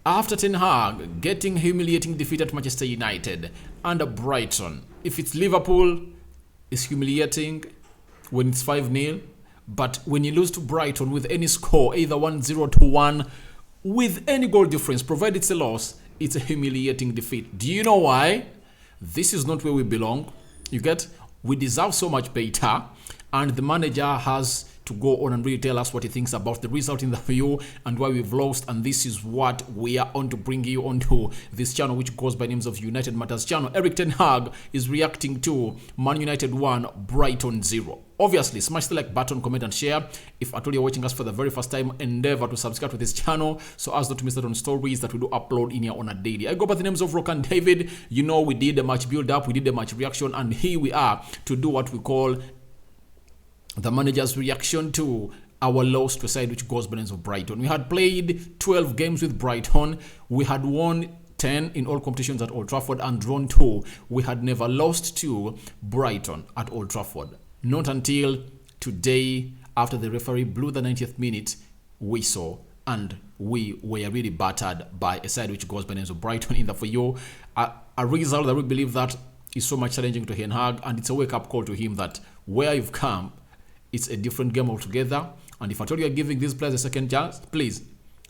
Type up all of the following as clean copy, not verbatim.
After Ten Hag getting humiliating defeat at Manchester United and Brighton, if it's Liverpool, it's humiliating when it's 5-0. But when you lose to Brighton with any score, either 1-0 to 1, with any goal difference, provided it's a loss, it's a humiliating defeat. Do you know why? This is not where we belong. You get? We deserve so much better. And the manager has to go on and really tell us what he thinks about the result in the view and why we've lost. And this is what we are on to bring you onto this channel, which goes by names of United Matters channel. Eric Ten Hag is reacting to Man United 1, Brighton 0. Obviously, smash the like button, comment and share. If at all you're watching us for the very first time, endeavor to subscribe to this channel so as not to miss out on stories that we do upload in here on a daily. I go by the names of Rock and David. You know, we did a match build up, we did a match reaction, and here we are to do what we call the manager's reaction to our loss to a side which goes by the names of Brighton. We had played 12 games with Brighton. We had won 10 in all competitions at Old Trafford and drawn 2. We had never lost to Brighton at Old Trafford. Not until today, after the referee blew the 90th minute whistle, and we were really battered by a side which goes by the names of Brighton in the for you. A result that we believe that is so much challenging to Ten Hag, and it's a wake-up call to him that where you've come, it's a different game altogether. And if I told you are giving these players a second chance, please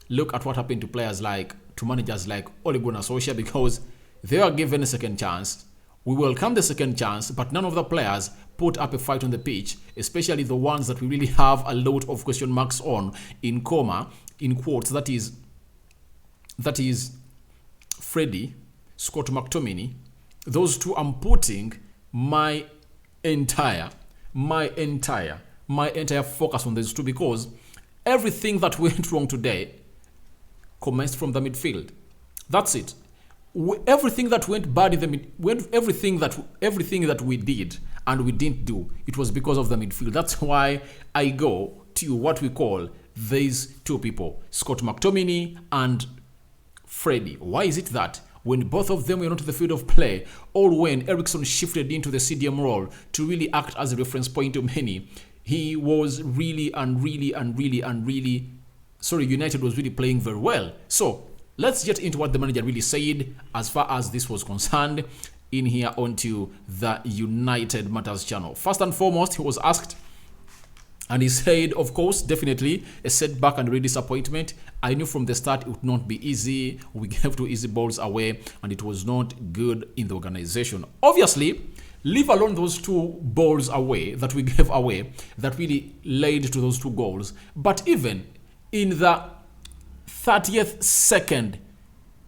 look at what happened to managers like Ole Gunnar Solskjaer, because they are given a second chance. We welcome the second chance, but none of the players put up a fight on the pitch, especially the ones that we really have a lot of question marks on, in quotes, that is Freddie, Scott McTominay. Those two I'm putting my entire focus on these two, because everything that went wrong today commenced from the midfield. That's it. Everything that went bad in the everything that we did and we didn't do, it was because of the midfield. That's why I go to what we call these two people, Scott McTominay and Freddie. Why is it that when both of them were not to the field of play, or when Ericsson shifted into the CDM role to really act as a reference point to many, he was United was really playing very well. So let's get into what the manager really said as far as this was concerned in here onto the United Matters channel. First and foremost, he was asked, and he said, of course, definitely a setback and a real disappointment. I knew from the start it would not be easy. We gave 2 easy balls away, and it was not good in the organization. Obviously, leave alone those 2 balls away that we gave away that really led to those 2 goals. But even in the 30th second,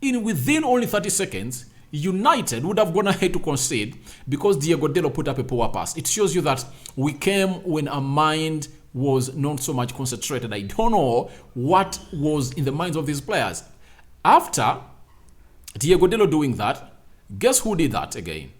within only 30 seconds, United would have gone ahead to concede because Diego Dalot put up a poor pass. It shows you that we came when our mind was not so much concentrated. I don't know what was in the minds of these players. After Diego Dalot doing that, guess who did that again?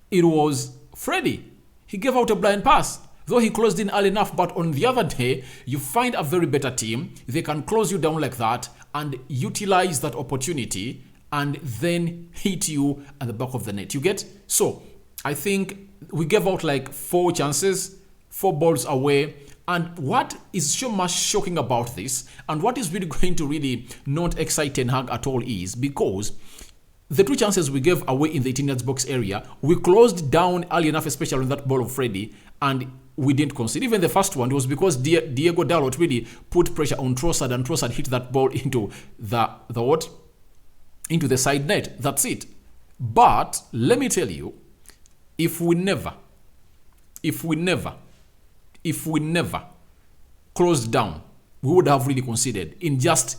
It was Freddie. He gave out a blind pass, though he closed in early enough. But on the other day, you find a very better team. They can close you down like that and utilize that opportunity and then hit you at the back of the net. You get? So I think we gave out like 4 chances, 4 balls away. And what is so much shocking about this, and what is really going to really not excite Ten Hag at all, is because the 2 chances we gave away in the 18-yard box area, we closed down early enough, especially on that ball of Freddie, and we didn't concede. Even the first one, it was because Diego Dalot really put pressure on Trossard, and Trossard hit that ball into into the side net. That's it. But let me tell you, if we never closed down, we would have really conceded in just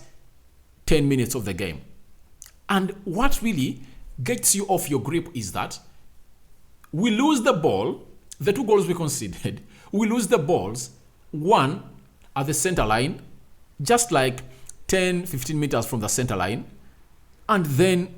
10 minutes of the game. And what really gets you off your grip is that we lose the ball, the 2 goals we conceded, we lose the balls, one at the center line, just like 10-15 meters from the center line, and then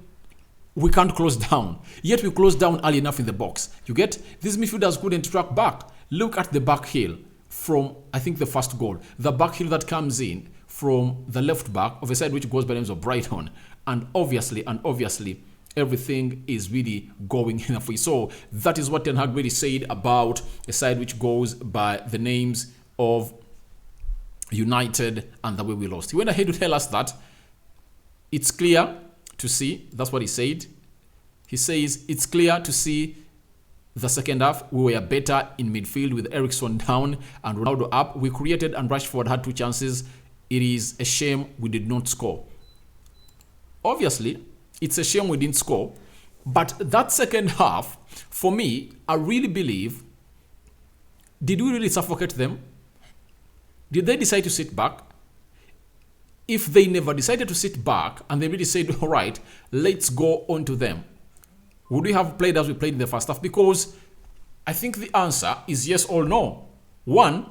we can't close down. Yet we close down early enough in the box. You get? These midfielders couldn't track back. Look at the back heel from, I think, the first goal. The back heel that comes in from the left back of a side which goes by the names of Brighton. And obviously, everything is really going in a free. So that is what Ten Hag really said about a side which goes by the names of United and the way we lost. He went ahead to tell us that It's clear to see, that's what he said. He says, it's clear to see the second half, we were better in midfield with Eriksen down and Ronaldo up. We created and Rashford had 2 chances. It is a shame we did not score. Obviously, it's a shame we didn't score. But that second half, for me, I really believe, did we really suffocate them? Did they decide to sit back? If they never decided to sit back and they really said, all right, let's go on to them, would we have played as we played in the first half? Because I think the answer is yes or no. One,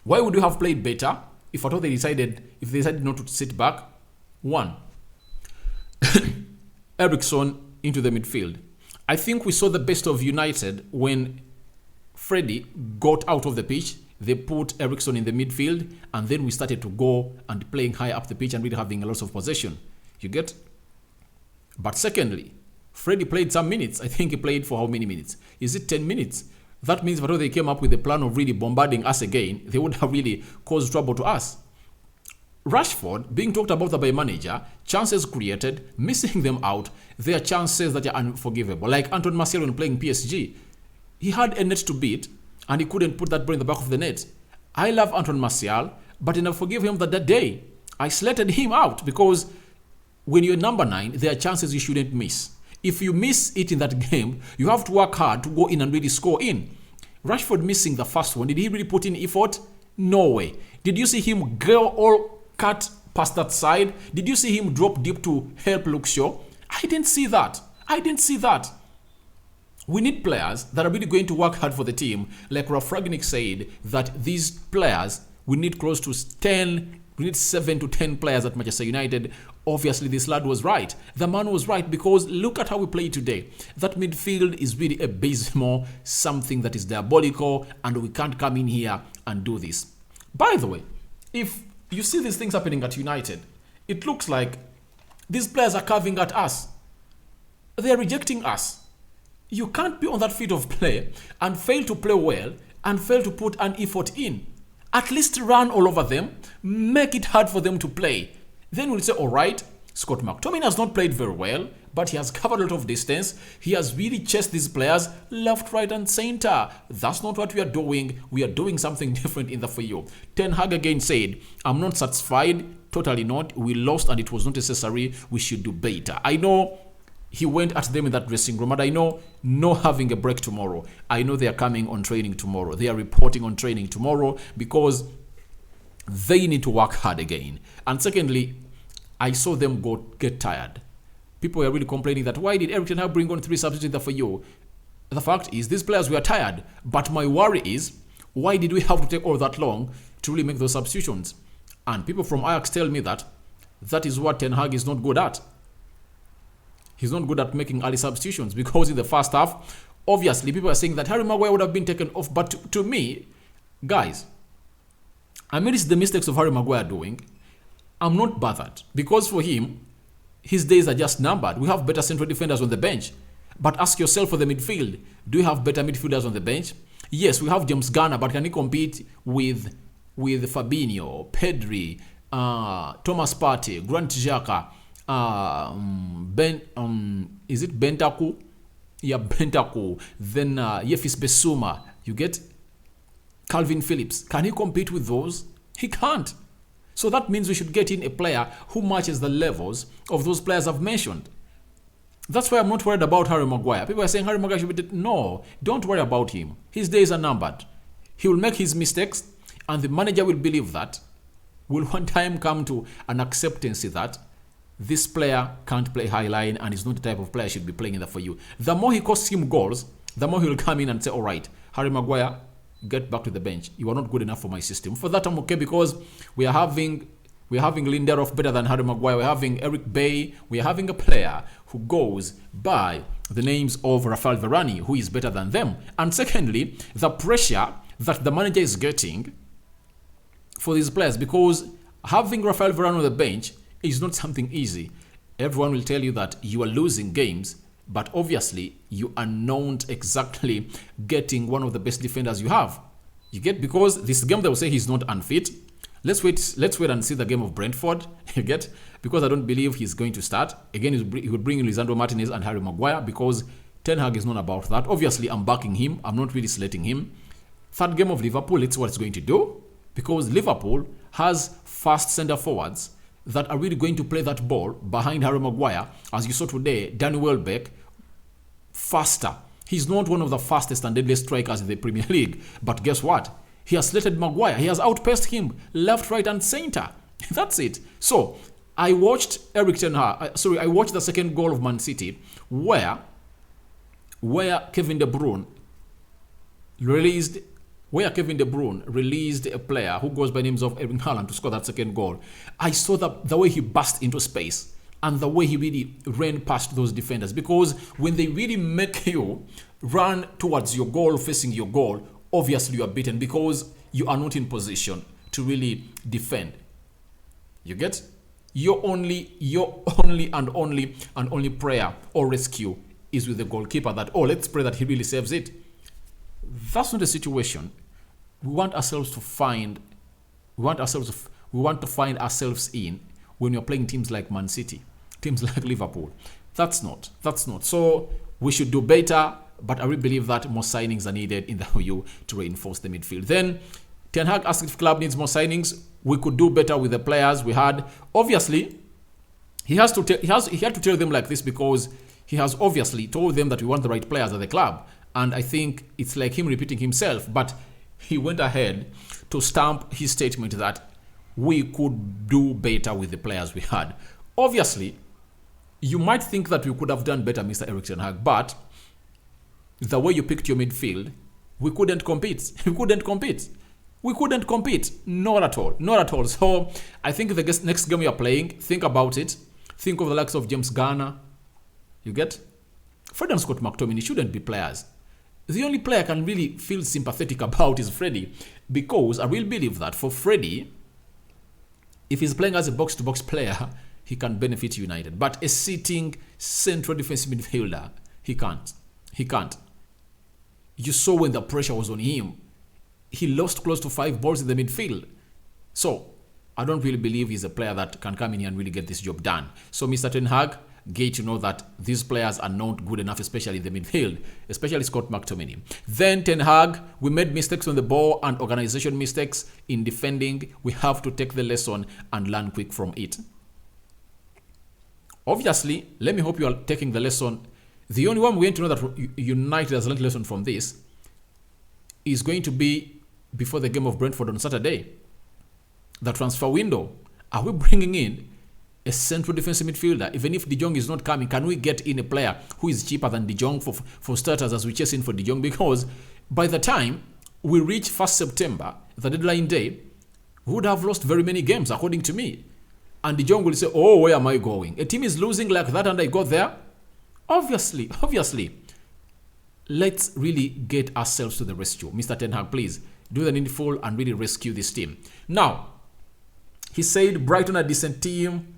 why would you have played better if at all they decided not to sit back? One, Eriksen into the midfield. I think we saw the best of United when Freddie got out of the pitch. They put Eriksen in the midfield, and then we started to go and playing high up the pitch and really having a lot of possession. You get? But secondly, Freddie played some minutes. I think he played for how many minutes? Is it 10 minutes? That means if they came up with a plan of really bombarding us again, they would have really caused trouble to us. Rashford, being talked about by manager, chances created, missing them out, they are chances that are unforgivable. Like Antoine Martial when playing PSG. He had a net to beat, and he couldn't put that ball in the back of the net. I love Antoine Martial, but I never forgive him that day. I slated him out because when you're number 9, there are chances you shouldn't miss. If you miss it in that game, you have to work hard to go in and really score in. Rashford missing the first one, did he really put in effort? No way. Did you see him go all cut past that side? Did you see him drop deep to help Luke Shaw? I didn't see that. We need players that are really going to work hard for the team. Like Ralf Rangnick said, that these players, we need close to 10, we need 7 to 10 players at Manchester United. Obviously, this lad was right. The man was right because look at how we play today. That midfield is really abysmal, something that is diabolical, and we can't come in here and do this. By the way, if you see these things happening at United, it looks like these players are carving at us. They are rejecting us. You can't be on that field of play and fail to play well and fail to put an effort in. At least run all over them, make it hard for them to play. Then we'll say, all right, Scott McTominay has not played very well, but he has covered a lot of distance. He has really chased these players left, right, and center. That's not what we are doing. We are doing something different in the for you. Ten Hag again said, I'm not satisfied. Totally not. We lost and it was not necessary. We should do better. I know he went at them in that dressing room, and I know no having a break tomorrow. I know they are coming on training tomorrow. They are reporting on training tomorrow because they need to work hard again. And secondly, I saw them get tired. People were really complaining that why did Erik Ten Hag bring on 3 substitutes for you? The fact is, these players were tired. But my worry is, why did we have to take all that long to really make those substitutions? And people from Ajax tell me that that is what Ten Hag is not good at. He's not good at making early substitutions because in the first half, obviously, people are saying that Harry Maguire would have been taken off. But to me, guys, amidst the mistakes of Harry Maguire doing, I'm not bothered because for him, his days are just numbered. We have better central defenders on the bench. But ask yourself for the midfield, do you have better midfielders on the bench? Yes, we have James Garner, but can he compete with Fabinho, Pedri, Thomas Partey, Grant Xhaka, is it Bentaku? Yeah, Bentaku. Then Yefis Besuma. You get Calvin Phillips. Can he compete with those? He can't. So that means we should get in a player who matches the levels of those players I've mentioned. That's why I'm not worried about Harry Maguire. People are saying Harry Maguire should be dead. No, don't worry about him. His days are numbered. He will make his mistakes, and the manager will believe that. Will one time come to an acceptance that this player can't play high line and is not the type of player should be playing in the for you. The more he costs him goals, the more he will come in and say, all right, Harry Maguire, get back to the bench. You are not good enough for my system. For that, I'm okay because we are having Lindelof better than Harry Maguire. We're having Eric Bay. We are having a player who goes by the names of Rafael Varane, who is better than them. And secondly, the pressure that the manager is getting for these players, because having Rafael Varane on the bench is not something easy. Everyone will tell you that you are losing games, but obviously you are not exactly getting one of the best defenders you have. You get, because this game they will say he's not unfit. Let's wait and see the game of Brentford. You get? Because I don't believe he's going to start. Again, he would bring in Lisandro Martinez and Harry Maguire because Ten Hag is not about that. Obviously, I'm backing him. I'm not really slating him. Third game of Liverpool, let's see what it's going to do. Because Liverpool has fast centre forwards that are really going to play that ball behind Harry Maguire. As you saw today, Danny Welbeck, faster. He's not one of the fastest and deadliest strikers in the Premier League. But guess what? He has slated Maguire. He has outpaced him left, right, and centre. That's it. So, I watched I watched the second goal of Man City where Kevin De Bruyne released a player who goes by names of Erling Haaland to score that second goal. I saw the way he burst into space and the way he really ran past those defenders, because when they really make you run towards your goal, facing your goal, obviously you are beaten because you are not in position to really defend. You get? Your only prayer or rescue is with the goalkeeper that, let's pray that he really saves it. That's not the situation. We want to find ourselves in when you're playing teams like Man City, teams like Liverpool. That's not. So we should do better, but I really believe that more signings are needed in the EU to reinforce the midfield. Then Ten Hag asked if club needs more signings. We could do better with the players we had. Obviously, he had to tell them like this because he has obviously told them that we want the right players at the club. And I think it's like him repeating himself, but he went ahead to stamp his statement that we could do better with the players we had. Obviously, you might think that we could have done better, Mr. Erik ten Hag, but the way you picked your midfield, we couldn't compete. Not at all. So I think the next game we are playing, think about it. Think of the likes of James Garner. You get? Fred and Scott McTominay shouldn't be players. The only player I can really feel sympathetic about is Freddie, because I really believe that for Freddie, if he's playing as a box-to-box player, he can benefit United. But a sitting central defensive midfielder, he can't. You saw when the pressure was on him, he lost close to 5 balls in the midfield. So, I don't really believe he's a player that can come in here and really get this job done. So, Mr. Ten Hag, get to know that these players are not good enough, especially in the midfield, especially Scott McTominay. Then Ten Hag, we made mistakes on the ball and organization mistakes in defending. We have to take the lesson and learn quick from it. Obviously, let me hope you are taking the lesson. The only one we're going to know that United has learned a lesson from this is going to be before the game of Brentford on Saturday. The transfer window. Are we bringing in a central defensive midfielder? Even if De Jong is not coming, can we get in a player who is cheaper than De Jong for starters as we chase in for De Jong? Because by the time we reach 1st September, the deadline day, we would have lost very many games, according to me. And De Jong will say, where am I going? A team is losing like that and I got there? Obviously. Let's really get ourselves to the rescue. Mr. Ten Hag, please do the needful and really rescue this team. Now, he said Brighton a decent team,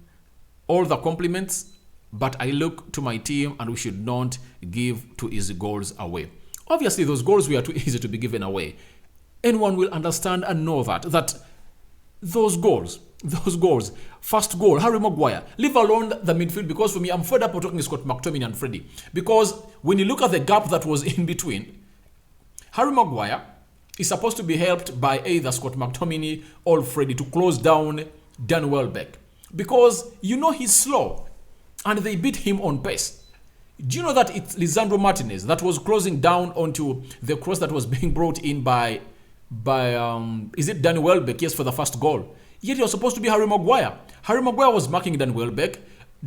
all the compliments, but I look to my team and we should not give too easy goals away. Obviously, those goals were too easy to be given away. Anyone will understand and know that those goals, first goal, Harry Maguire, leave alone the midfield, because for me, I'm fed up of talking Scott McTominay and Freddie. Because when you look at the gap that was in between, Harry Maguire is supposed to be helped by either Scott McTominay or Freddie to close down Dan Welbeck. Because he's slow and they beat him on pace. Do you know that it's Lisandro Martinez that was closing down onto the cross that was being brought in by is it Danny Welbeck? Yes, for the first goal. Yet it was supposed to be Harry Maguire. Harry Maguire was marking Danny Welbeck.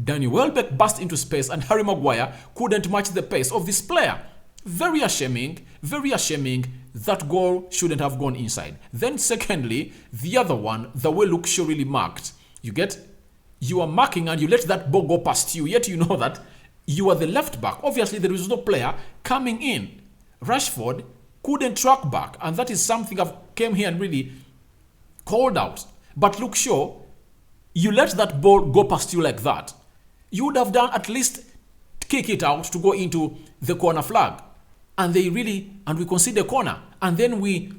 Danny Welbeck burst into space and Harry Maguire couldn't match the pace of this player. Very ashaming. That goal shouldn't have gone inside. Then secondly, the other one, the way Luke Shaw really marked. You are marking and you let that ball go past you, yet you know that you are the left back. Obviously, there is no player coming in. Rashford couldn't track back, and that is something I've came here and really called out. But Luke Shaw, you let that ball go past you like that, you would have done at least kick it out to go into the corner flag. And we concede the corner. And then we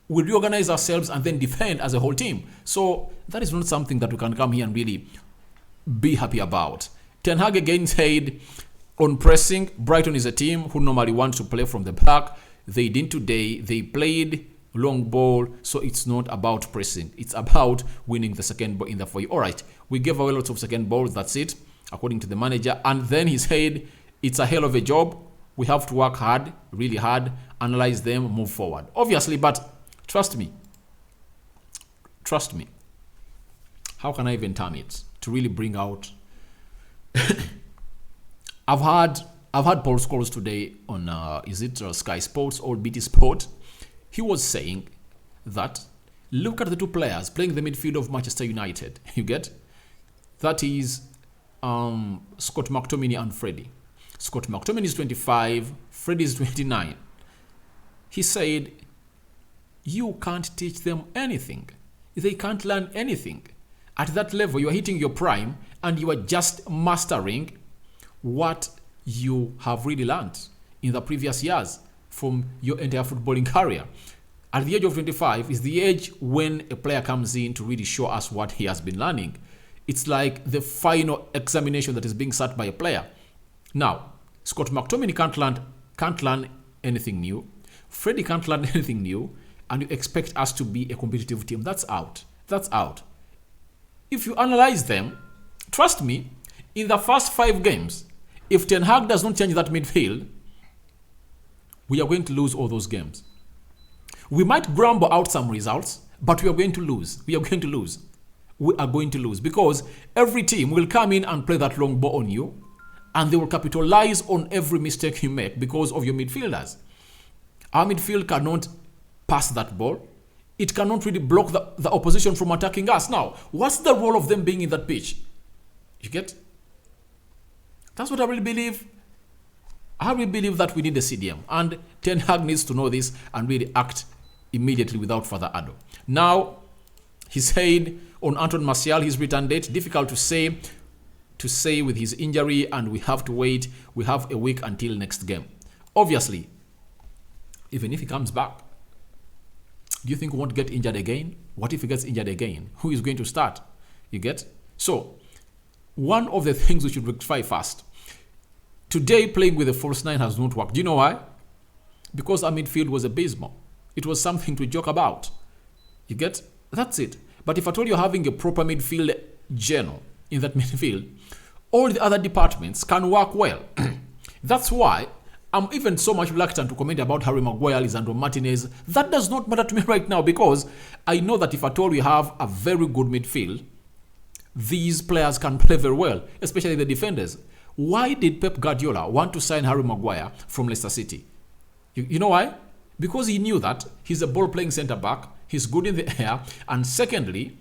we reorganize ourselves and then defend as a whole team. So that is not something that we can come here and really be happy about. Ten Hag again said on pressing, Brighton is a team who normally want to play from the back. They didn't today. They played long ball, so it's not about pressing. It's about winning the second ball in the foyer. All right, we gave away lots of second balls. That's it, according to the manager. And then he said, it's a hell of a job. We have to work hard, really hard, analyze them, move forward. Obviously, but trust me. How can I even term it to really bring out? I've had Paul Scholes today on Sky Sports or BT Sport. He was saying that look at the two players playing the midfield of Manchester United. You get? That is Scott McTominay and Freddie. Scott McTominay is 25, Freddie is 29. He said, you can't teach them anything. They can't learn anything. At that level, you are hitting your prime and you are just mastering what you have really learned in the previous years from your entire footballing career. At the age of 25 is the age when a player comes in to really show us what he has been learning. It's like the final examination that is being sat by a player. Now, Scott McTominay can't learn anything new. Freddie can't learn anything new. And you expect us to be a competitive team. That's out. If you analyze them, trust me, in the first 5 games, if Ten Hag does not change that midfield, we are going to lose all those games. We might grumble out some results, but we are going to lose. We are going to lose because every team will come in and play that long ball on you, and they will capitalize on every mistake you make because of your midfielders. Our midfield cannot pass that ball. It cannot really block the opposition from attacking us. Now, what's the role of them being in that pitch? You get? That's what I really believe. I really believe that we need a CDM. And Ten Hag needs to know this and really act immediately without further ado. Now, he said on Anton Martial, his return date, difficult to say with his injury, and we have to wait. We have a week until next game. Obviously, even if he comes back, do you think he won't get injured again? What if he gets injured again? Who is going to start? You get? So, one of the things we should rectify first. Today, playing with a false 9 has not worked. Do you know why? Because our midfield was abysmal. It was something to joke about. You get? That's it. But if at all you're having a proper midfield general in that midfield, all the other departments can work well. That's why I'm even so much reluctant to comment about Harry Maguire, Lisandro Martinez. That does not matter to me right now because I know that if at all we have a very good midfield, these players can play very well, especially the defenders. Why did Pep Guardiola want to sign Harry Maguire from Leicester City? You know why? Because he knew that he's a ball-playing centre-back, he's good in the air, and secondly,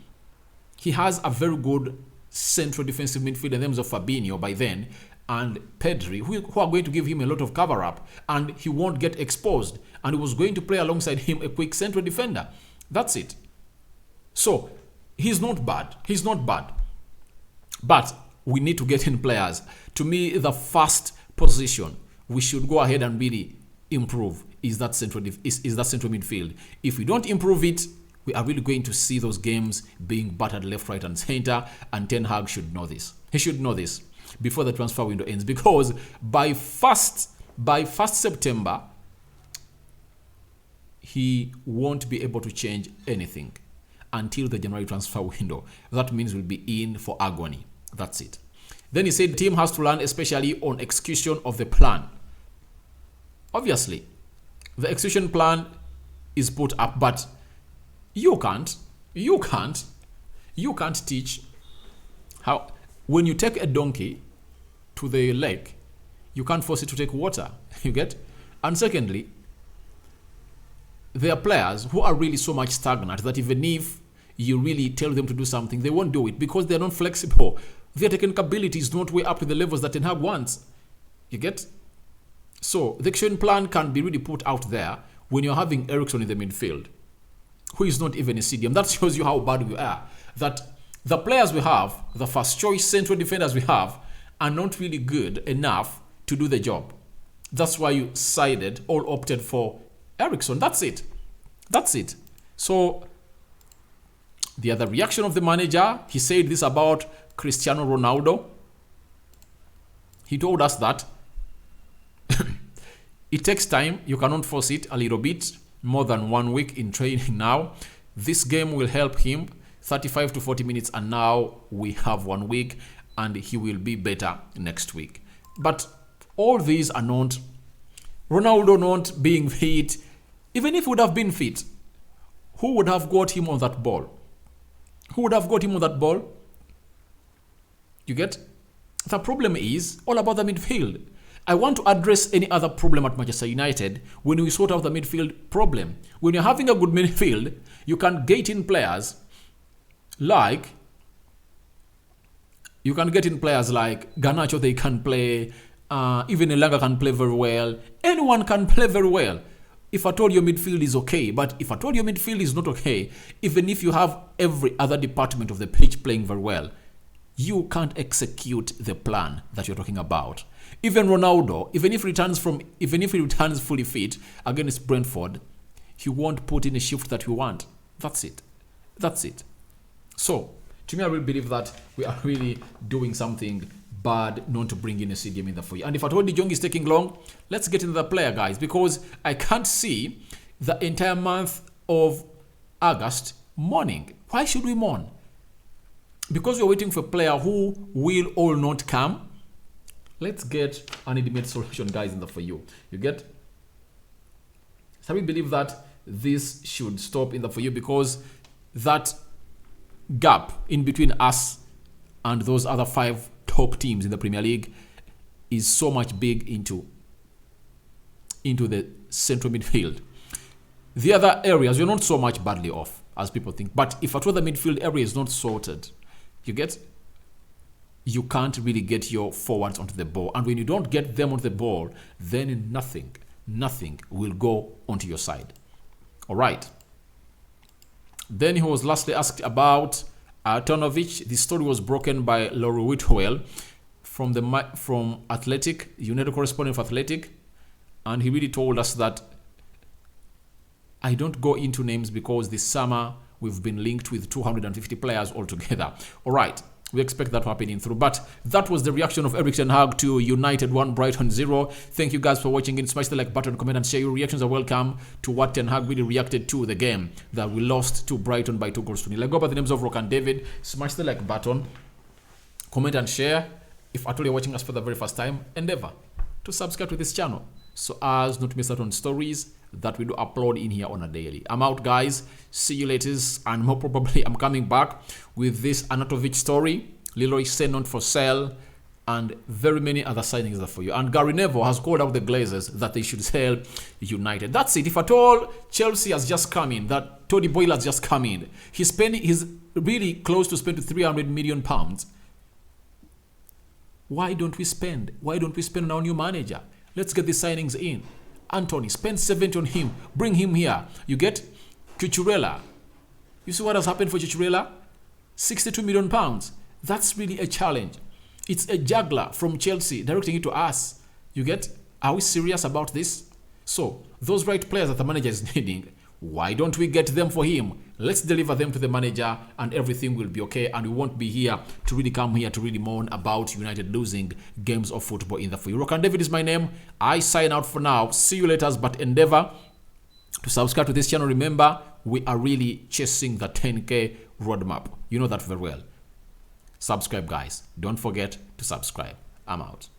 he has a very good central defensive midfield in terms of Fabinho by then, and Pedri, who are going to give him a lot of cover-up, and he won't get exposed, and he was going to play alongside him a quick central defender. That's it. So, he's not bad. But we need to get in players. To me, the first position we should go ahead and really improve is that central midfield. If we don't improve it, we are really going to see those games being battered left, right, and center, and Ten Hag should know this. He should know this before the transfer window ends, because by 1st September, he won't be able to change anything until the January transfer window. That means we'll be in for agony. That's it. Then he said the team has to learn, especially on execution of the plan. Obviously, the execution plan is put up, but you can't teach how. When you take a donkey to the lake, you can't force it to take water. You get? And secondly, there are players who are really so much stagnant that even if you really tell them to do something, they won't do it because they're not flexible. Their technical ability is not way up to the levels that Ten Hag wants. You get? So the action plan can be really put out there when you're having Eriksen in the midfield, who is not even a CDM. That shows you how bad we are. That the players we have, the first choice central defenders we have, are not really good enough to do the job. That's why you opted for Eriksen. That's it. So the other reaction of the manager, he said this about Cristiano Ronaldo. He told us that it takes time. You cannot force it a little bit. More than 1 week in training now. This game will help him 35 to 40 minutes, and now we have 1 week and he will be better next week. But all these are not, Ronaldo not being fit. Even if he would have been fit, who would have got him on that ball? Who would have got him on that ball? You get? The problem is all about the midfield. I want to address any other problem at Manchester United when we sort out the midfield problem. When you're having a good midfield, you can get in players like Garnacho. They can play. Even Elanga can play very well. Anyone can play very well. If at all your midfield is okay, but if at all your midfield is not okay, even if you have every other department of the pitch playing very well, you can't execute the plan that you're talking about. Even Ronaldo, even if he returns fully fit against Brentford, he won't put in a shift that we want. That's it. So, to me, I really believe that we are really doing something bad not to bring in a CDM in there for you. And if at all De Jong is taking long, let's get into the player, guys, because I can't see the entire month of August mourning. Why should we mourn? Because we're waiting for a player who will or not come. Let's get an immediate solution, guys, in there for you. You get? So we believe that this should stop in there for you, because that gap in between us and those other 5 top teams in the Premier League is so much big into the central midfield. The other areas, we're not so much badly off as people think. But if at all the midfield area is not sorted, you get? You can't really get your forwards onto the ball. And when you don't get them onto the ball, then nothing will go onto your side. All right. Then he was lastly asked about Arnautovic. The story was broken by Laurie Whitwell from Athletic, United correspondent for Athletic. And he really told us that I don't go into names because this summer we've been linked with 250 players altogether. All right. We expect that to happen in through. But that was the reaction of Erik ten Hag to United 1, Brighton 0. Thank you guys for watching. Smash the like button, comment and share. Your reactions are welcome to what Ten Hag really reacted to the game that we lost to Brighton by 2-0. Let's go by the names of Rock and David. Smash the like button, comment and share. If at all you're watching us for the very first time, endeavor to subscribe to this channel so as not to miss out on stories that we do upload in here on a daily. I'm out, guys. See you later, and more probably I'm coming back with this Arnautovic story, Leroy Sané not for sale, and very many other signings there for you. And Gary Neville has called out the Glazers that they should sell United. That's it. If at all Chelsea has just come in, that Tony Boyle has just come in, he's really close to spend £300 million. Why don't we spend? Why don't we spend on our new manager? Let's get the signings in. Anthony, spend 70 on him. Bring him here. You get Cucurella. You see what has happened for Cucurella? £62 million. That's really a challenge. It's a juggler from Chelsea directing it to us. You get? Are we serious about this? So, those right players that the manager is needing, why don't we get them for him? Let's deliver them to the manager and everything will be okay, and we won't be here to really come here to really mourn about United losing games of football in the for you. Rock and David is my name. I sign out for now. See you later, but endeavor to subscribe to this channel. Remember, we are really chasing the 10K roadmap. You know that very well. Subscribe, guys. Don't forget to subscribe. I'm out.